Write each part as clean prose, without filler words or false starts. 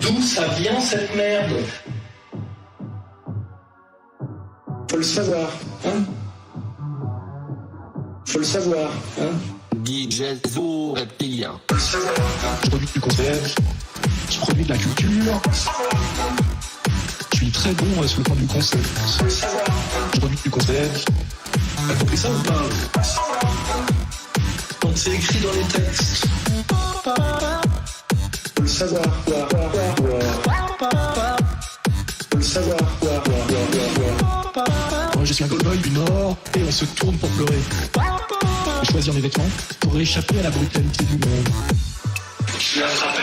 D'où ça vient cette merde? Faut le savoir, hein? Faut le savoir, hein? DJ Zo Reptilien. Faut le savoir, hein? Je produis du concept, je produis de la culture. Je suis très bon sur le plan du concept. Faut le savoir, hein? Je produis du concept. T'as compris ça ou pas? Quand c'est écrit dans les textes. Faut le savoir, faut le savoir, Moi je suis un cowboy du Nord et on se tourne pour pleurer. Je choisir mes vêtements pour échapper à la brutalité du monde. Je l'ai attrapé,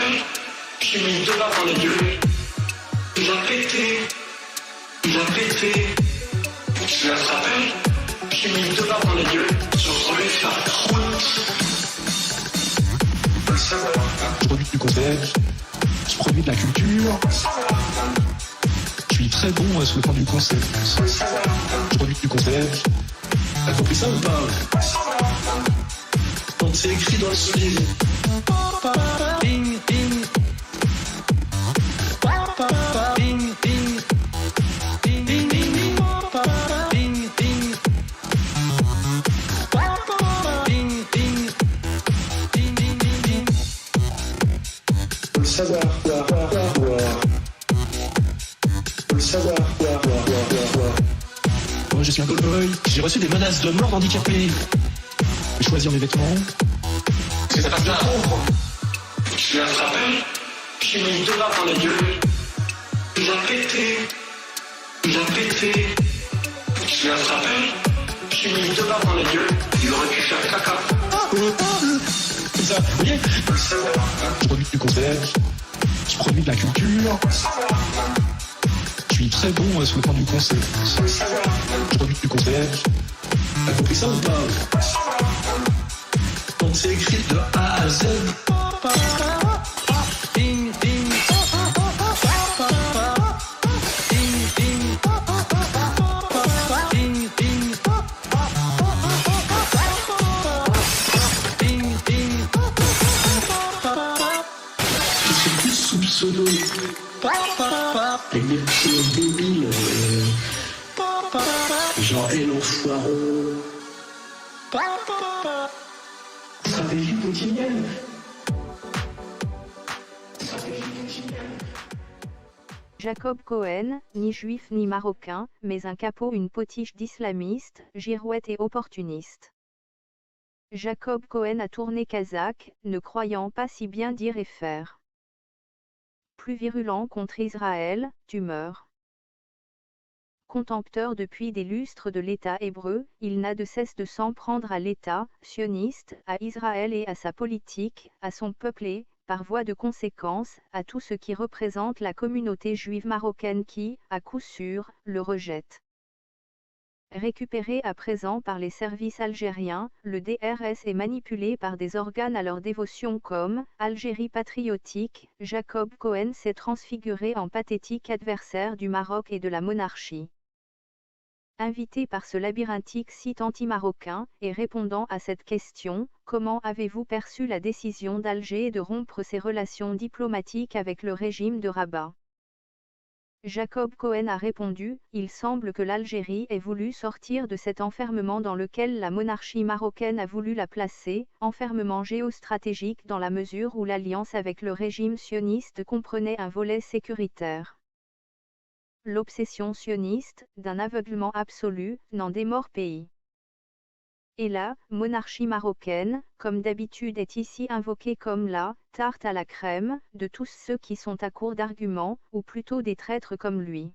j'ai mis deux barres dans les yeux. Il a pété, il a pété. Je l'ai attrapé, j'ai mis deux barres dans les yeux. Je voulais faire croûte. Faut le savoir, hein? Je produis du concept, je produis de la culture. Je suis très bon sur le plan du concept. Faut le savoir, hein? Je produis du concept. T'as compris ça ou pas? Quand c'est écrit dans le soulier. Bing, bing. Bing, bing. Bing, bing, bing. Bing, bing. Bing, bing. Bing, bing, bing, bing. Faut le savoir, faut le savoir, Moi je suis un cowboy, j'ai reçu des menaces de mort handicapée. Je choisir mes vêtements. C'est pas bien. Je l'ai attrapé, j'ai mis deux barres dans les yeux. Il a pété, il a pété. Je l'ai attrapé, j'ai mis deux barres dans les yeux. Il aurait pu faire caca. Comme ça, vous voyez? Faut le savoir, hein? Je produis du concept, je produis de la culture. Je suis très bon sur le plan du concept. Faut le savoir, hein? Je produis du concept. T'as compris ça ou pas? Quand c'est écrit de A à Z. Ding, ding. Ding, ding. Ding, ding. Ding, ding. Je suis plus soupçonneux. Avec des petits débiles. Genre Hello Foiron. Stratégie poutinienne. Jacob Cohen, ni juif ni marocain, mais un capot, une potiche d'islamistes, girouette et opportuniste. Jacob Cohen a tourné kazakh, ne croyant pas si bien dire et faire. Plus virulent contre Israël, tu meurs. Contempteur depuis des lustres de l'État hébreu, il n'a de cesse de s'en prendre à l'État sioniste, à Israël et à sa politique, à son peuple et, par voie de conséquence, à tout ce qui représente la communauté juive marocaine qui, à coup sûr, le rejette. Récupéré à présent par les services algériens, le DRS est manipulé par des organes à leur dévotion comme Algérie patriotique. Jacob Cohen s'est transfiguré en pathétique adversaire du Maroc et de la monarchie. Invité par ce labyrinthique site anti-marocain, et répondant à cette question, comment avez-vous perçu la décision d'Alger de rompre ses relations diplomatiques avec le régime de Rabat? Jacob Cohen a répondu, il semble que l'Algérie ait voulu sortir de cet enfermement dans lequel la monarchie marocaine a voulu la placer, enfermement géostratégique dans la mesure où l'alliance avec le régime sioniste comprenait un volet sécuritaire. L'obsession sioniste, d'un aveuglement absolu, n'en démord pays. Et la monarchie marocaine, comme d'habitude, est ici invoquée comme la tarte à la crème de tous ceux qui sont à court d'arguments, ou plutôt des traîtres comme lui.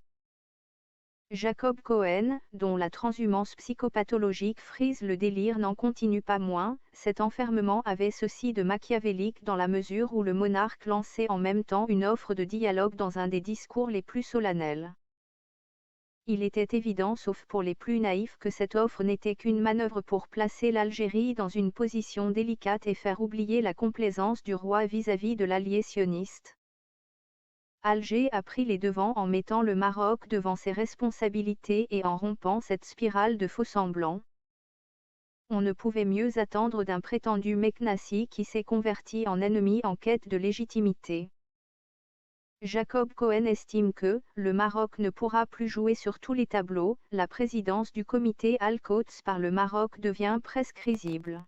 Jacob Cohen, dont la transhumance psychopathologique frise le délire, n'en continue pas moins. Cet enfermement avait ceci de machiavélique dans la mesure où le monarque lançait en même temps une offre de dialogue dans un des discours les plus solennels. Il était évident, sauf pour les plus naïfs, que cette offre n'était qu'une manœuvre pour placer l'Algérie dans une position délicate et faire oublier la complaisance du roi vis-à-vis de l'allié sioniste. Alger a pris les devants en mettant le Maroc devant ses responsabilités et en rompant cette spirale de faux-semblants. On ne pouvait mieux attendre d'un prétendu Meknassi qui s'est converti en ennemi en quête de légitimité. Jacob Cohen estime que le Maroc ne pourra plus jouer sur tous les tableaux. La présidence du comité Al-Quds par le Maroc devient presque risible.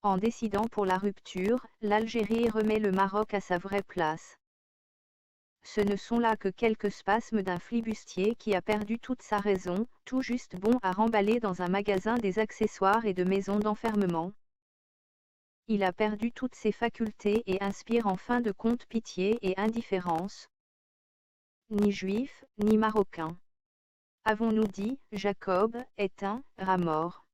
En décidant pour la rupture, l'Algérie remet le Maroc à sa vraie place. Ce ne sont là que quelques spasmes d'un flibustier qui a perdu toute sa raison, tout juste bon à remballer dans un magasin des accessoires et de maisons d'enfermement. Il a perdu toutes ses facultés et inspire en fin de compte pitié et indifférence. Ni juif, ni marocain. Avons-nous dit, Jacob est un rat mort.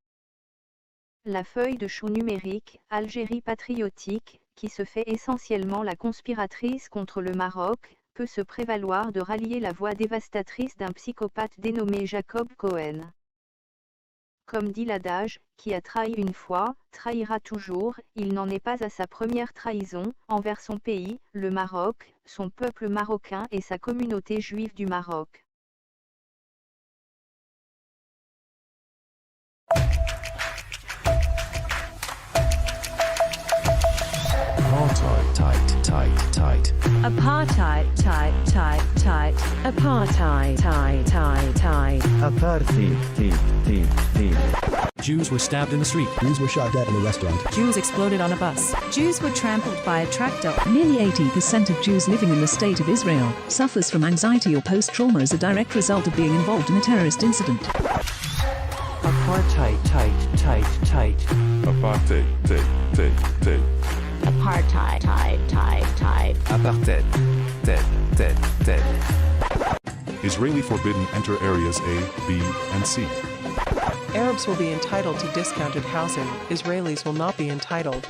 La feuille de chou numérique, Algérie patriotique, qui se fait essentiellement la conspiratrice contre le Maroc, peut se prévaloir de rallier la voix dévastatrice d'un psychopathe dénommé Jacob Cohen. Comme dit l'adage, qui a trahi une fois, trahira toujours, il n'en est pas à sa première trahison, envers son pays, le Maroc, son peuple marocain et sa communauté juive du Maroc. Apartheid, tight, tight, tight. Apartheid, tight, tight, tight. Apartheid, tight. Jews were stabbed in the street. Jews were shot dead in a restaurant. Jews exploded on a bus. Jews were trampled by a tractor. Nearly 80% of Jews living in the state of Israel suffers from anxiety or post-trauma as a direct result of being involved in a terrorist incident. Apartheid, tight. Apartheid, tight. Apartheid, tight. Apartheid, tight. Israeli forbidden enter areas A, B, and C. Arabs will be entitled to discounted housing. Israelis will not be entitled.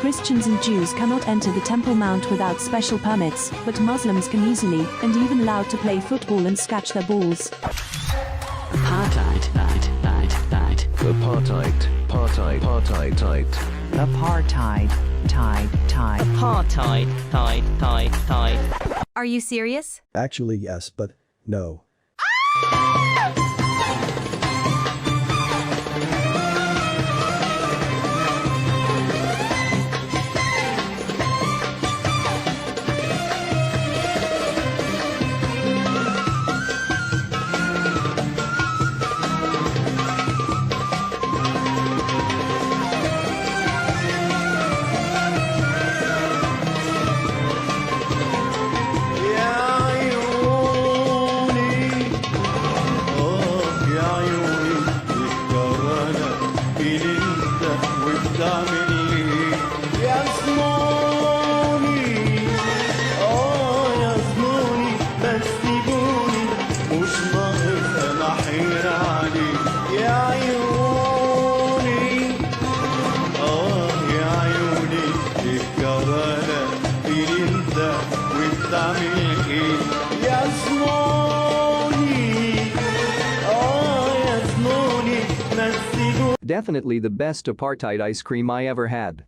Christians and Jews cannot enter the Temple Mount without special permits, but Muslims can easily, and even allowed to play football and scratch their balls. Apartheid, tight. Apartheid, tight. Apartheid, tight. Apartheid, tight. Are you serious? Actually, yes, but no. Definitely the best apartheid ice cream I ever had.